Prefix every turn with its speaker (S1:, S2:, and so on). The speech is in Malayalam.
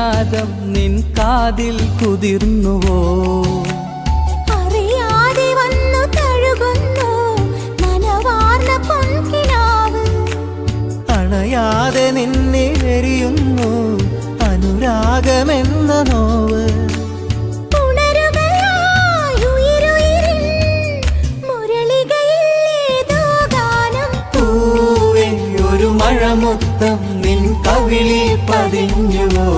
S1: നാദം നിൻ കാതിൽ കുതിർന്നുവോ?
S2: അറിയാതെ വന്നു തഴുകുന്നു നനവാർന്ന പൊൻകിനാവ്.
S3: അണയാതെ നിന്നെ എരിയുന്നു അനുരാഗമെന്ന നോവ്. ഒരു മഴമുത്തം നിൻ കവിളിൽ പതിഞ്ഞുവോ?